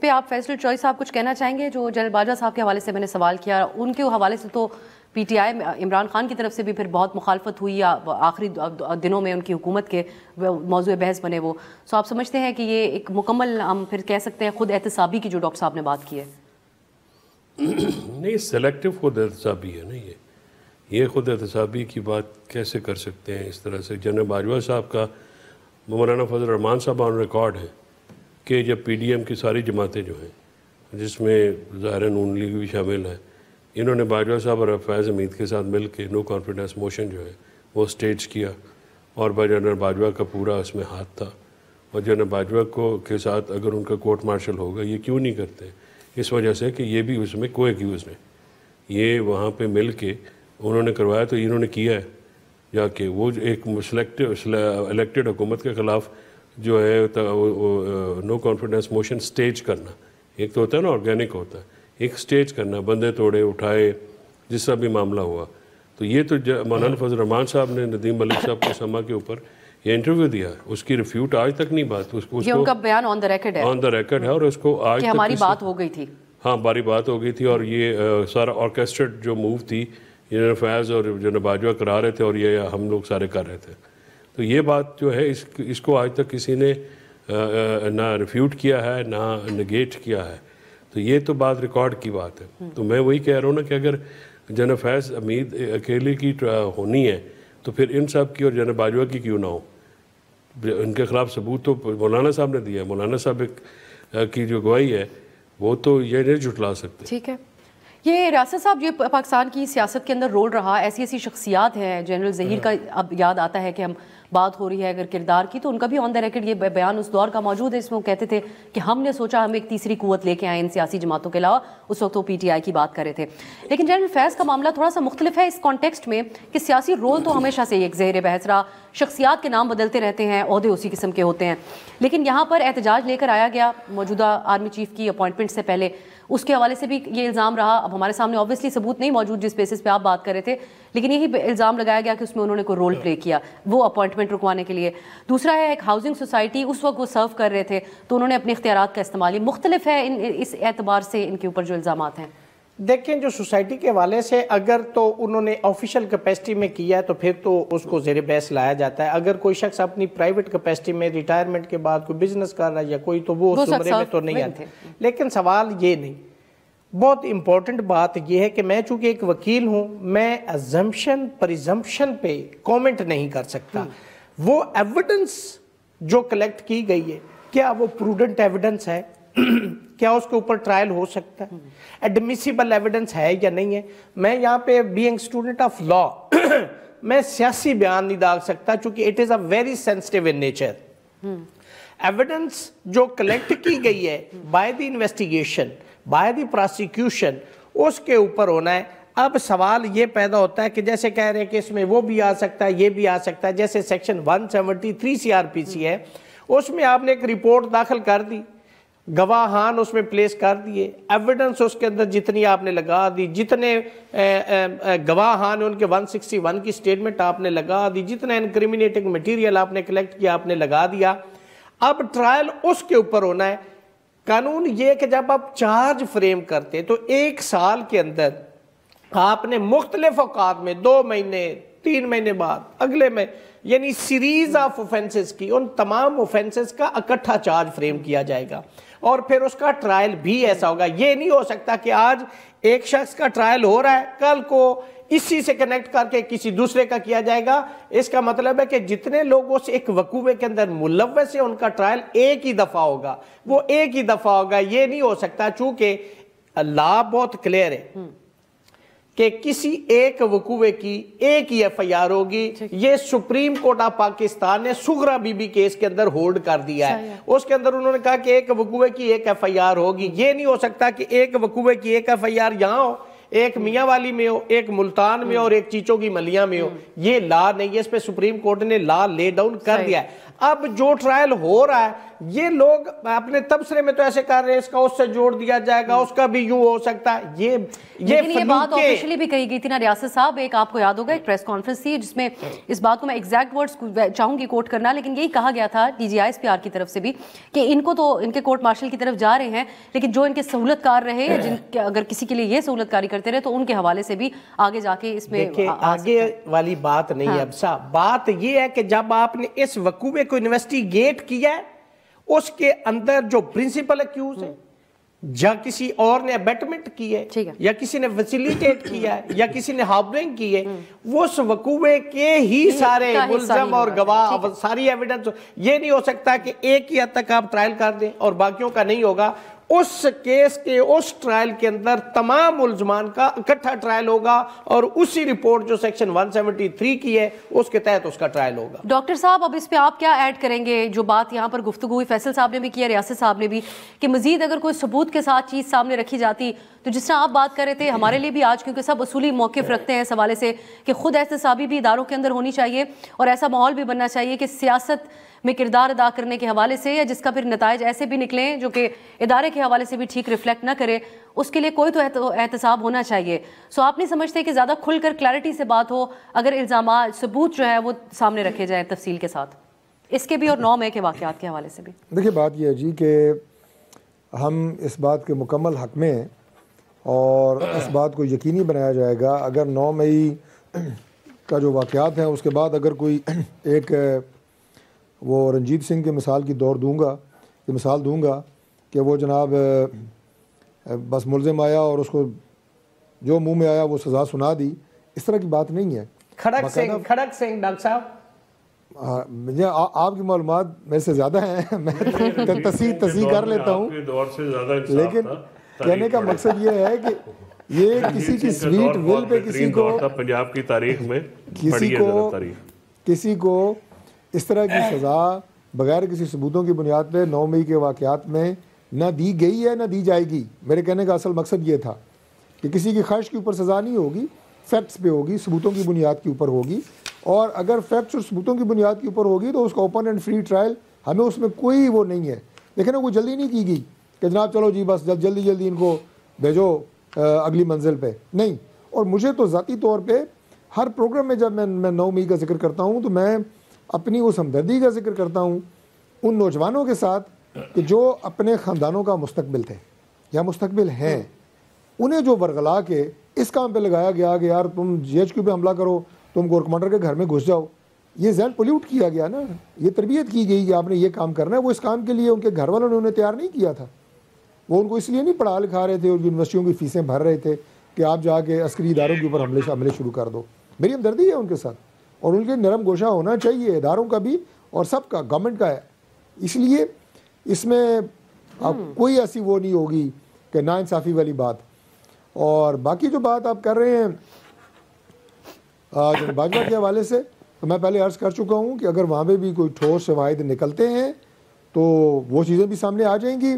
پہ آپ فیصل چوئی صاحب کچھ کہنا چاہیں گے؟ جو جنرل باجوہ صاحب کے حوالے سے میں نے سوال کیا، ان کے حوالے سے تو P T I Imran Khan کی طرف سے بھی پھر بہت مخالفت ہوئی، یا آخری دنوں میں ان کی حکومت کے موضوع بحث بنے وہ. سو آپ سمجھتے ہیں کہ یہ ایک مکمل ہم پھر کہہ سکتے ہیں خود احتسابی کی جو ڈاکٹر صاحب نے بات کی ہے؟ نہیں، سلیکٹو خود احتسابی ہے نا. یہ خود احتسابی کی بات کیسے کر سکتے ہیں اس طرح سے؟ جنرل باجوہ صاحب کا مولانا فضل الرحمان صاحب آن ریکارڈ ہے کہ جب پی ڈی ایم کی ساری جماعتیں جو ہیں، جس میں ظاہر نون لیگ بھی شامل ہے، انہوں نے باجوہ صاحب اور فیض حمید کے ساتھ مل کے نو کانفیڈنس موشن جو ہے وہ سٹیج کیا، اور جنرل باجوہ کا پورا اس میں ہاتھ تھا. اور جنرل باجوہ کے ساتھ اگر ان کا کورٹ مارشل ہوگا، یہ کیوں نہیں کرتے؟ اس وجہ سے کہ یہ بھی اس میں کو ایکیوز نے، یہ وہاں پہ مل کے انہوں نے کروایا، تو انہوں نے کیا ہے جا کے وہ ایک الیکٹڈ حکومت کے خلاف جو ہے نو کانفیڈنس موشن سٹیج کرنا. ایک تو ہوتا ہے نا آرگینک ہوتا ہے، ایک سٹیج کرنا، بندے توڑے اٹھائے، جس طرح بھی معاملہ ہوا. تو یہ تو مولانا فضل الرحمان صاحب نے ندیم ملک صاحب کو سما کے اوپر یہ انٹرویو دیا، اس کی ریفیوٹ آج تک نہیں بات. یہ ان کا بیان آن دا ریکارڈ ہے، آن دا ریکارڈ ہے، اور اس کو آج کہ تک ہماری بات ہو گئی تھی. ہاں، باری بات ہو گئی تھی، اور یہ سارا آرکیسٹریٹ جو موو تھی جنرل فیض اور جنرل باجوہ کرا رہے تھے، اور یہ ہم لوگ سارے کر رہے تھے. تو یہ بات جو ہے اس کو آج تک کسی نے نہ ریفیوٹ کیا ہے نہ نگیٹ کیا ہے. تو یہ تو بات ریکارڈ کی بات ہے. تو میں وہی کہہ رہا ہوں نا کہ اگر جنرل فیض حمید اکیلے کی ہونی ہے تو پھر ان صاحب کی اور جنرل باجوہ کی کیوں نہ ہو؟ ان کے خلاف ثبوت تو مولانا صاحب نے دیا ہے. مولانا صاحب کی جو گواہی ہے وہ تو یہ نہیں جھٹلا سکتے. ٹھیک ہے. یہ ریاست صاحب، یہ پاکستان کی سیاست کے اندر رول رہا، ایسی شخصیات ہیں. جنرل ظہیر کا اب یاد آتا ہے کہ ہم بات ہو رہی ہے اگر کردار کی، تو ان کا بھی آن دا ریکارڈ یہ بیان اس دور کا موجود ہے، اس میں وہ کہتے تھے کہ ہم نے سوچا ہم ایک تیسری قوت لے کے آئیں ان سیاسی جماعتوں کے علاوہ. اس وقت وہ پی ٹی آئی کی بات کر رہے تھے. لیکن جنرل فیض کا معاملہ تھوڑا سا مختلف ہے اس کانٹیکسٹ میں کہ سیاسی رول تو ہمیشہ سے ایک زیر بحث رہا، شخصیات کے نام بدلتے رہتے ہیں، عہدے اسی قسم کے ہوتے ہیں. لیکن یہاں پر احتجاج لے کر آیا گیا موجودہ آرمی چیف کی اپوائنٹمنٹ سے پہلے، اس کے حوالے سے بھی یہ الزام رہا. اب ہمارے سامنے اوبویسلی ثبوت نہیں موجود جس بیسس پہ آپ بات کر رہے تھے، لیکن یہی الزام لگایا گیا کہ اس میں انہوں نے کوئی رول پلے کیا وہ اپوائنٹمنٹ رکوانے کے لیے. دوسرا ہے ایک ہاؤسنگ سوسائٹی، اس وقت وہ سرو کر رہے تھے تو انہوں نے اپنے اختیارات کا استعمال. مختلف ہے اس اعتبار سے ان کے اوپر جو الزامات ہیں. دیکھیں، جو سوسائٹی کے حوالے سے اگر تو انہوں نے آفیشیل کیپیسٹی میں کیا ہے تو پھر تو اس کو زیر بحث لایا جاتا ہے. اگر کوئی شخص اپنی پرائیویٹ کیپیسٹی میں ریٹائرمنٹ کے بعد کوئی بزنس کر رہا ہے یا کوئی، تو وہ اس زمرے میں تو نہیں آتے. لیکن سوال یہ نہیں، بہت امپورٹنٹ بات یہ ہے کہ میں چونکہ ایک وکیل ہوں، میں ازمپشن پریزمپشن پہ کومنٹ نہیں کر سکتا. وہ ایویڈنس جو کلیکٹ کی گئی ہے، کیا وہ پروڈنٹ ایویڈنس ہے؟ کیا اس کے اوپر ٹرائل ہو سکتا ہے؟ ایڈمیسیبل ایویڈنس ہے یا نہیں ہے؟ میں یہاں پہ بینگ اسٹوڈنٹ آف لا میں سیاسی بیان نہیں ڈال سکتا، چونکہ it is a very sensitive in nature. Evidence جو کلیکٹ کی گئی ہے by the investigation, by the prosecution, اس کے اوپر ہونا ہے. اب سوال یہ پیدا ہوتا ہے کہ جیسے کہہ رہے ہیں کہ اس میں وہ بھی آ سکتا ہے، یہ بھی آ سکتا ہے. جیسے سیکشن 173 سی آر پی سی ہے، اس میں آپ نے ایک رپورٹ داخل کر دی، گواہان اس میں پلیس کر دیے، ایویڈنس اس کے اندر جتنی آپ نے لگا دی، جتنے گواہان ان کے 161 کی سٹیٹمنٹ آپ نے لگا دی، جتنا انکریمنیٹنگ مٹیریل آپ نے کلیکٹ کیا آپ نے لگا دیا. اب ٹرائل اس کے اوپر ہونا ہے. قانون یہ کہ جب آپ چارج فریم کرتے تو 1 سال کے اندر آپ نے مختلف اوقات میں 2 مہینے 3 مہینے بعد اگلے میں، یعنی سیریز آف اوفینسز کی، ان تمام اوفینسز کا اکٹھا چارج فریم کیا جائے گا اور پھر اس کا ٹرائل بھی ایسا ہوگا. یہ نہیں ہو سکتا کہ آج ایک شخص کا ٹرائل ہو رہا ہے، کل کو اسی سے کنیکٹ کر کے کسی دوسرے کا کیا جائے گا. اس کا مطلب ہے کہ جتنے لوگ اس ایک وقوعے کے اندر ملوث ہیں ان کا ٹرائل ایک ہی دفعہ ہوگا، وہ ایک ہی دفعہ ہوگا. یہ نہیں ہو سکتا، چونکہ لا بہت کلیئر ہے کہ کسی ایک وقوعے کی ایک ہی ایف آئی آر ہوگی. یہ سپریم کورٹ آف پاکستان نے سغرا بی بی کیس کے اندر ہولڈ کر دیا ہے. اس کے اندر انہوں نے کہا کہ ایک وقوعے کی ایک ایف آئی آر ہوگی. یہ نہیں ہو سکتا کہ ایک وقوعے کی ایک ایف آئی آر یہاں ہو، ایک میاں والی میں ہو، ایک ملتان میں ہو اور ایک چیچوں کی ملیاں میں ہو. یہ لا نہیں ہے، اس پہ سپریم کورٹ نے لا لے ڈاؤن کر دیا ہے. اب جو ٹرائل ہو رہا ہے یہ لوگ اپنے تبصرے میں تو ایسے کر رہے ہیں اس کا اس سے جوڑ دیا جائے گا، اس کا بھی یوں ہو سکتا ہے. یہ بات آفیشلی بھی کہی گئی تھی نا ریاست صاحب، ایک آپ کو یاد ہوگا ایک پریس کانفرنس تھی جس میں اس بات کو میں ایگزیکٹ ورڈز چاہوں گی کوٹ کرنا، لیکن یہی کہا گیا تھا D G I S P R کی طرف سے بھی کہ ان کو تو ان کے کورٹ مارشل کی طرف جا رہے ہیں، لیکن جو ان کے سہولت کار رہے جن اگر کسی کے لیے یہ سہولت کاری کرتے رہے تو ان کے حوالے سے بھی آگے جا کے اس میں آگے والی بات نہیں ہے. اب صاحب بات یہ ہے کہ جب آپ نے اس وقوعے کو انویسٹیگیٹ کیا ہے، اس کے اندر جو پرنسپل ایکیوز ہے یا کسی اور نے ابیٹمنٹ کی ہے یا کسی نے فیسیلیٹیٹ کیا ہے یا کسی نے ہاربرنگ کی ہے، وہ اس وقوعے کے ہی سارے ملزم اور گواہ ساری ایویڈنس. یہ نہیں ہو سکتا کہ ایک ہی حد تک آپ ٹرائل کر دیں اور باقیوں کا نہیں ہوگا. اس کیس کے اس ٹرائل کے اندر تمام ملزمان کا اکٹھا ٹرائل ہوگا اور اسی رپورٹ جو سیکشن 173 کی ہے اس کے تحت اس کا ٹرائل ہوگا. ڈاکٹر صاحب اب اس پہ آپ کیا ایڈ کریں گے؟ جو بات یہاں پر گفتگو ہوئی، فیصل صاحب نے بھی کیا، ریاست صاحب نے بھی، کہ مزید اگر کوئی ثبوت کے ساتھ چیز سامنے رکھی جاتی تو جس طرح آپ بات کر رہے تھے ہمارے لیے بھی آج کیونکہ سب اصولی موقف رکھتے ہیں اس حوالے سے کہ خود احتسابی بھی اداروں کے اندر ہونی چاہیے اور ایسا ماحول بھی بننا چاہیے کہ سیاست میں کردار ادا کرنے کے حوالے سے یا جس کا پھر نتائج ایسے بھی نکلیں جو کہ ادارے کے حوالے سے بھی ٹھیک ریفلیکٹ نہ کرے، اس کے لیے کوئی تو احتساب ہونا چاہیے. سو آپ نہیں سمجھتے کہ زیادہ کھل کر کلیئرٹی سے بات ہو اگر الزامات ثبوت جو ہے وہ سامنے رکھے جائیں تفصیل کے ساتھ اس کے بھی اور 9 مئی کے واقعات کے حوالے سے بھی؟ دیکھیے بات یہ ہے جی کہ ہم اس بات کے مکمل حق میں ہیں اور اس بات کو یقینی بنایا جائے گا. اگر 9 مئی کا جو واقعات ہیں اس کے بعد اگر کوئی ایک وہ رنجیت سنگھ کی مثال کی مثال دوں گا کہ وہ جناب بس ملزم آیا اور اس کو جو منہ میں آیا وہ سزا سنا دی، اس طرح کی بات نہیں ہے. کھڑک سنگھ ڈاکٹر صاحب آپ کی معلومات میرے سے زیادہ ہیں، میں تصحیح کر لیتا ہوں، لیکن کہنے کا مقصد یہ ہے کہ یہ کسی کی سویٹ ول پہ پنجاب کی تاریخ میں کسی کو اس طرح کی سزا بغیر کسی ثبوتوں کی بنیاد پہ 9 مئی کے واقعات میں نہ دی گئی ہے نہ دی جائے گی. میرے کہنے کا اصل مقصد یہ تھا کہ کسی کی خواہش کے اوپر سزا نہیں ہوگی، فیکٹس پہ ہوگی، ثبوتوں کی بنیاد کے اوپر ہوگی، اور اگر فیکٹس اور ثبوتوں کی بنیاد کے اوپر ہوگی تو اس کا اوپن اینڈ فری ٹرائل، ہمیں اس میں کوئی وہ نہیں ہے. لیکن وہ جلدی نہیں کی گئی کہ جناب چلو جی بس جلدی ان کو بھیجو اگلی منزل پہ، نہیں. اور مجھے تو ذاتی طور پہ ہر پروگرام میں جب میں 9 مئی کا ذکر کرتا ہوں تو میں اپنی اس ہمدردی کا ذکر کرتا ہوں ان نوجوانوں کے ساتھ کہ جو اپنے خاندانوں کا مستقبل تھے یا مستقبل ہیں، انہیں جو ورغلا کے اس کام پہ لگایا گیا کہ یار تم جی ایچ کیو پہ حملہ کرو، تم کور کمانڈر کے گھر میں گھس جاؤ، یہ ذہن پولیوٹ کیا گیا نا. یہ تربیت کی گئی کہ آپ نے یہ کام کرنا ہے. وہ اس کام کے لیے ان کے گھر والوں نے انہیں تیار نہیں کیا تھا. وہ ان کو اس لیے نہیں پڑھا لکھا رہے تھے اور یونیورسٹیوں کی فیسیں بھر رہے تھے کہ آپ جا کے عسکری اداروں کے اوپر حملے شروع کر دو. میری ہمدردی ہے ان کے ساتھ اور ان کے نرم گوشہ ہونا چاہیے، اداروں کا بھی اور سب کا، گورنمنٹ کا ہے. اس لیے اس میں اب کوئی ایسی وہ نہیں ہوگی کہ ناانصافی والی بات. اور باقی جو بات آپ کر رہے ہیں باجوہ کے حوالے سے، تو میں پہلے عرض کر چکا ہوں کہ اگر وہاں پہ بھی کوئی ٹھوس شواہد نکلتے ہیں تو وہ چیزیں بھی سامنے آ جائیں گی.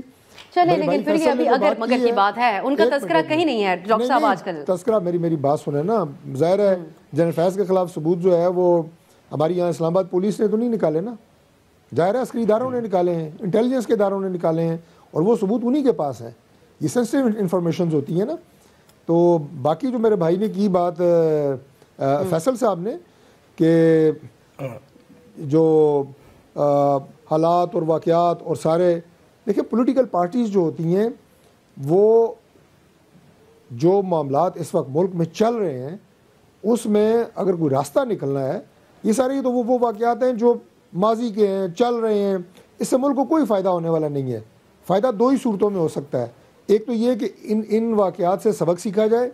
چلیں لیکن پھر یہ ابھی اگر مگر کی بات ہے، ان کا تذکرہ کہیں نہیں ہے ڈاکٹر صاحب آج کل. تذکرہ میری بات سنیں نا. ظاہر ہے جنرل فیض کے خلاف ثبوت جو ہے وہ ہماری یہاں اسلام آباد پولیس نے تو نہیں نکالے نا، ظاہر ہے عسکری اداروں نے نکالے ہیں، انٹیلیجنس کے اداروں نے نکالے ہیں، اور وہ ثبوت انہی کے پاس ہے. یہ سینسٹیو انفارمیشنز ہوتی ہیں نا. تو باقی جو میرے بھائی نے کی بات فیصل صاحب نے کہ جو حالات اور واقعات اور سارے، دیکھیں پولیٹیکل پارٹیز جو ہوتی ہیں وہ جو معاملات اس وقت ملک میں چل رہے ہیں اس میں اگر کوئی راستہ نکلنا ہے، یہ سارے تو وہ واقعات ہیں جو ماضی کے ہیں، چل رہے ہیں، اس سے ملک کو کوئی فائدہ ہونے والا نہیں ہے. فائدہ 2 ہی صورتوں میں ہو سکتا ہے. ایک تو یہ کہ ان واقعات سے سبق سیکھا جائے،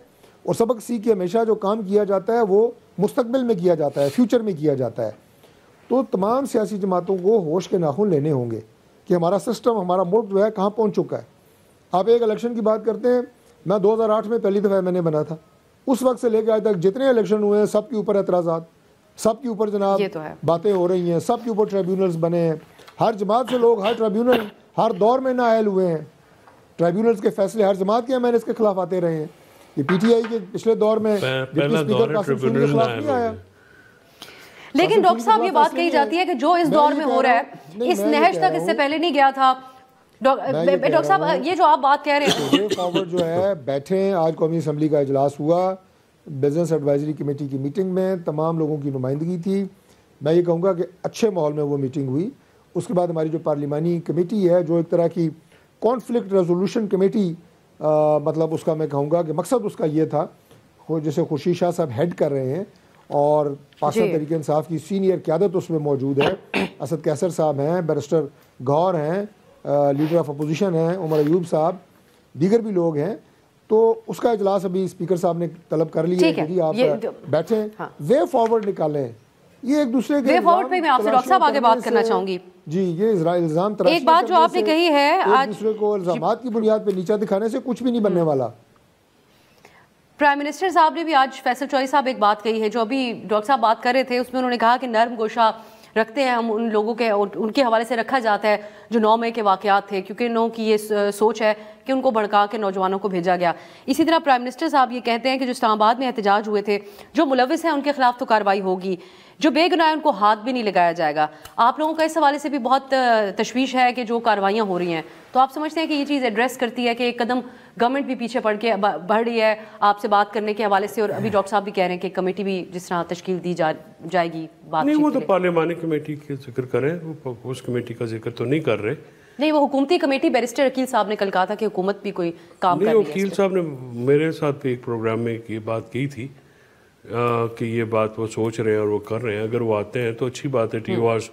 اور سبق سیکھ کے ہمیشہ جو کام کیا جاتا ہے وہ مستقبل میں کیا جاتا ہے، فیوچر میں کیا جاتا ہے. تو تمام سیاسی جماعتوں کو ہوش کے ناخن لینے ہوں گے کہ ہمارا سسٹم، ہمارا ملک جو ہے کہاں پہنچ چکا ہے. آپ ایک الیکشن کی بات کرتے ہیں، میں 2008 میں پہلی دفعہ میں نے بنا تھا، اس وقت سے لے کے آج تک جتنے الیکشن ہوئے ہیں سب کے اوپر اعتراضات، سب کے اوپر جناب باتیں ہو رہی ہیں، سب کے اوپر ٹریبیونلز بنے ہیں. ہر جماعت سے لوگ ہر ٹریبیونل ہر دور میں نااہل ہوئے ہیں. ٹریبیونلز کے فیصلے ہر جماعت کے ایم این ایس کے خلاف آتے رہے ہیں. یہ پی ٹی آئی کے پچھلے دور میں پہلا دور ہے ٹریبیونل خلاف نہیں آیا. لیکن ڈاکٹر صاحب یہ بات کہی جاتی ہے کہ جو اس دور میں ہو رہا ہے اس نہج تک اس سے پہلے نہیں گیا تھا. ڈاکٹر صاحب یہ جو آپ بات کہہ رہے ہیں وے فارورڈ جو ہے بیٹھے ہیں. آج قومی اسمبلی کا اجلاس ہوا, بزنس ایڈوائزری کمیٹی کی میٹنگ میں تمام لوگوں کی نمائندگی تھی. میں یہ کہوں گا کہ اچھے ماحول میں وہ میٹنگ ہوئی. اس کے بعد ہماری جو پارلیمانی کمیٹی ہے جو ایک طرح کی کانفلکٹ ریزولوشن کمیٹی, مطلب اس کا میں کہوں گا کہ مقصد اس کا یہ تھا, جیسے خورشید شاہ صاحب ہیڈ کر رہے ہیں اور پاکستان تحریک انصاف کی سینئر قیادت اس میں موجود ہے. اسد کیسر صاحب ہیں, بیرسٹر گور ہیں, لیڈر آف اپوزیشن ہیں عمر ایوب صاحب, دیگر بھی لوگ ہیں. تو اس کا اجلاس ابھی اسپیکر صاحب نے طلب کر لیا ہے کہ جی آپ بیٹھیں, وے فارورڈ نکالیں. یہ ایک دوسرے کے وے فارورڈ پہ میں آپ سے ڈاکٹر صاحب آگے بات کرنا چاہوں گی. جی, یہ الزام تراشی ایک بات جو آپ نے کہی ہے ایک دوسرے کو الزامات کی بنیاد پہ نیچا دکھانے سے کچھ بھی نہیں بننے والا. پرائم منسٹر صاحب نے بھی آج, فیصل چوہدری صاحب ایک بات کہی ہے جو ابھی ڈاکٹر صاحب بات کر رہے تھے, اس میں انہوں نے کہا کہ نرم گوشہ رکھتے ہیں ہم ان لوگوں کے, اور ان کے حوالے سے رکھا جاتا ہے جو 9 مئی کے واقعات تھے, کیونکہ ان لوگوں کی یہ سوچ ہے کہ ان کو بھڑکا کے نوجوانوں کو بھیجا گیا. اسی طرح پرائم منسٹر صاحب یہ کہتے ہیں کہ جو اسلام آباد میں احتجاج ہوئے تھے, جو ملوث ہیں ان کے خلاف تو کارروائی ہوگی, جو بے گناہ ان کو ہاتھ بھی نہیں لگایا جائے گا. آپ لوگوں کا اس حوالے سے بھی بہت تشویش ہے کہ جو کارروائیاں ہو رہی ہیں, تو آپ سمجھتے ہیں کہ یہ چیز ایڈریس کرتی ہے کہ ایک قدم گورنمنٹ بھی پیچھے بڑھ رہی ہے آپ سے بات کرنے کے حوالے سے, اور ابھی ڈاکٹر صاحب بھی کہہ رہے ہیں کہ کمیٹی بھی جس طرح تشکیل دی جائے گی بات نہیں, وہ تو پارلیمانی کمیٹی کا ذکر کریں, وہ اس کمیٹی کا ذکر تو نہیں کر رہے. نہیں, وہ حکومتی کمیٹی, بیرسٹر عقیل صاحب نے کل کہا تھا کہ حکومت بھی کوئی کام کر رہی ہے. عقیل صاحب نے میرے ساتھ بھی ایک پروگرام میں یہ بات کی تھی کہ یہ بات وہ سوچ رہے ہیں اور وہ کر رہے ہیں. اگر وہ آتے ہیں تو اچھی بات ہے, ٹی اوز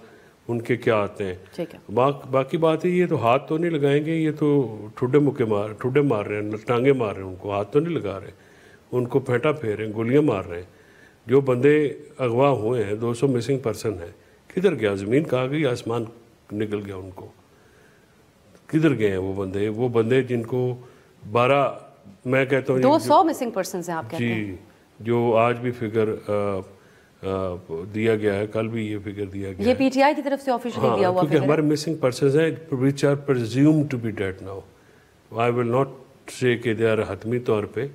ان کے کیا آتے ہیں. باقی بات ہے یہ تو ہاتھ تو نہیں لگائیں گے, یہ تو ٹھڈے مار رہے ہیں, ٹانگیں مار رہے ہیں, ان کو ہاتھ تو نہیں لگا رہے, ان کو پھینٹا پھیر رہے ہیں, گولیاں مار رہے ہیں. جو بندے اغوا ہوئے ہیں, 200 مسنگ پرسن ہیں, کدھر گیا؟ زمین کہاں گئی, آسمان نکل گیا ان کو, کدھر گئے ہیں وہ بندے جن کو 12 میں کہتا ہوں 200 مسنگ پرسنز ہیں آپ کہتے ہیں. جی, جو آج بھی فگر دیا گیا ہے, کل بھی یہ فگر دیا گیا ہے, یہ پی ٹی آئی کی طرف سے آفیشلی دیا ہوا کیونکہ ہمارے مسنگ پرسنز ہیں which are presumed to be dead now. I will not say کہ they are حتمی طور پہ,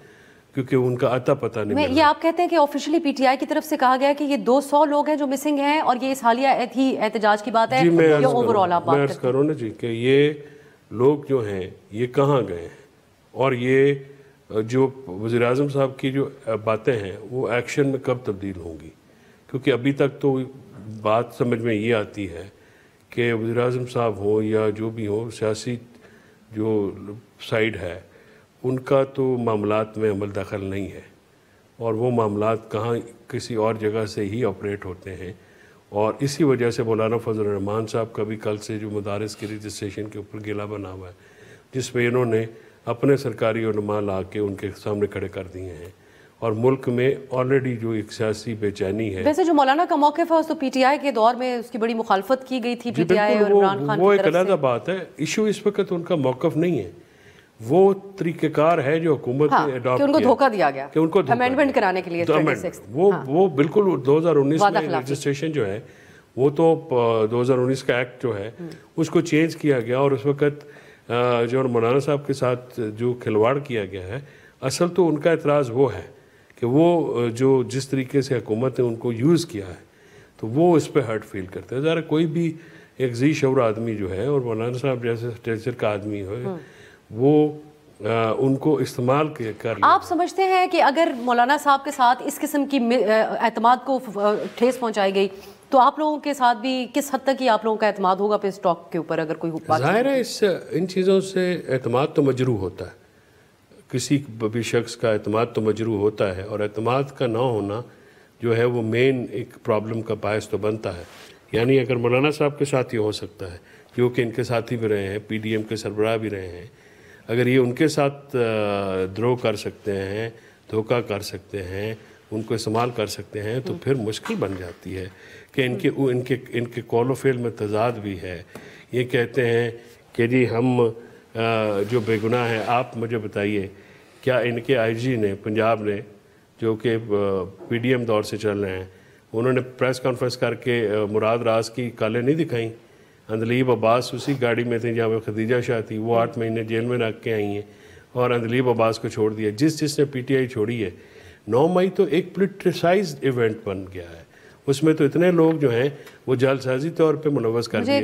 کیونکہ ان کا عطا پتہ نہیں ملا. یہ آپ کہتے ہیں کہ آفیشلی پی ٹی آئی کی طرف سے کہا گیا کہ یہ 200 لوگ ہیں جو مسنگ ہیں, اور یہ اس حالیہ احتجاج کی بات ہے, یا اوور آل آپ بات کروں نا جی کہ یہ لوگ جو ہیں یہ کہاں گئے ہیں, اور یہ جو وزیر اعظم صاحب کی جو باتیں ہیں وہ ایکشن میں کب تبدیل ہوں گی. کیونکہ ابھی تک تو بات سمجھ میں یہ آتی ہے کہ وزیر اعظم صاحب ہوں یا جو بھی ہوں, سیاسی جو سائیڈ ہے ان کا تو معاملات میں عمل دخل نہیں ہے, اور وہ معاملات کہاں کسی اور جگہ سے ہی آپریٹ ہوتے ہیں. اور اسی وجہ سے مولانا فضل الرحمان صاحب کا بھی کل سے جو مدارس کے رجسٹریشن کے اوپر گیلا بنا ہوا ہے, جس میں انہوں نے اپنے سرکاری علماء لا کے ان کے سامنے کھڑے کر دیے ہیں, اور ملک میں آلریڈی جو ایک سیاسی بے چینی ہے. ویسے جو مولانا کا موقف ہے اس تو پی ٹی آئی کے دور میں اس کی بڑی مخالفت کی گئی تھی پی ٹی آئی اور عمران خان کی طرف سے. وہ ایک علیحدہ بات ہے, ایشو اس وقت ان کا موقف نہیں ہے, وہ طریقہ کار ہے جو حکومت نے اڈاپٹ کیا, کہ ان کو دھوکہ دیا گیا کہ ان کو امینڈمنٹ کرانے کے لیے 26. وہ بالکل 2019 میں رجسٹریشن جو ہے وہ تو 2019 کا ایکٹ جو ہے اس کو چینج کیا گیا, اور اس وقت جو مولانا صاحب کے ساتھ جو کھلواڑ کیا گیا ہے, اصل تو ان کا اعتراض وہ ہے کہ وہ جو جس طریقے سے حکومت نے ان کو یوز کیا ہے تو وہ اس پہ ہرٹ فیل کرتے ہیں. ذرا کوئی بھی ایک ذی شعور آدمی جو ہے, اور مولانا صاحب جیسے اسٹیچر کا آدمی ہے, وہ ان کو استعمال کر لیا. آپ سمجھتے ہیں کہ اگر مولانا صاحب کے ساتھ اس قسم کی اعتماد کو ٹھیس پہنچائی گئی تو آپ لوگوں کے ساتھ بھی کس حد تک ہی آپ لوگوں کا اعتماد ہوگا پہ اس ٹاک کے اوپر؟ اگر کوئی ظاہر ہے ان چیزوں سے اعتماد تو مجروح ہوتا ہے, کسی بھی شخص کا اعتماد تو مجروح ہوتا ہے, اور اعتماد کا نہ ہونا جو ہے وہ مین ایک پرابلم کا باعث تو بنتا ہے. یعنی اگر مولانا صاحب کے ساتھ یہ ہو سکتا ہے, جو کہ ان کے ساتھی بھی رہے ہیں, پی ڈی ایم کے سربراہ بھی رہے ہیں, اگر یہ ان کے ساتھ دروہ کر سکتے ہیں, دھوکہ کر سکتے ہیں, ان کو استعمال کر سکتے ہیں, تو پھر مشکل بن جاتی ہے کہ ان کے قول و فعل میں تضاد بھی ہے. یہ کہتے ہیں کہ جی ہم جو بے گناہ ہیں, آپ مجھے بتائیے کیا ان کے آئی جی نے پنجاب نے, جو کہ پی ڈی ایم دور سے چل رہے ہیں, انہوں نے پریس کانفرنس کر کے مراد راز کی کالیں نہیں دکھائیں؟ اندلیب عباس اسی گاڑی میں تھیں جہاں پہ خدیجہ شاہ تھی, وہ 8 مہینے جیل میں رکھ کے آئی ہیں, اور اندلیب عباس کو چھوڑ دیا. جس نے پی ٹی آئی چھوڑی ہے, 9 مئی تو ایک پولیٹیسائزڈ ایونٹ بن گیا ہے. اس میں تو اتنے لوگ جو ہیں وہ جعل سازی طور پہ ملوث کر دیے.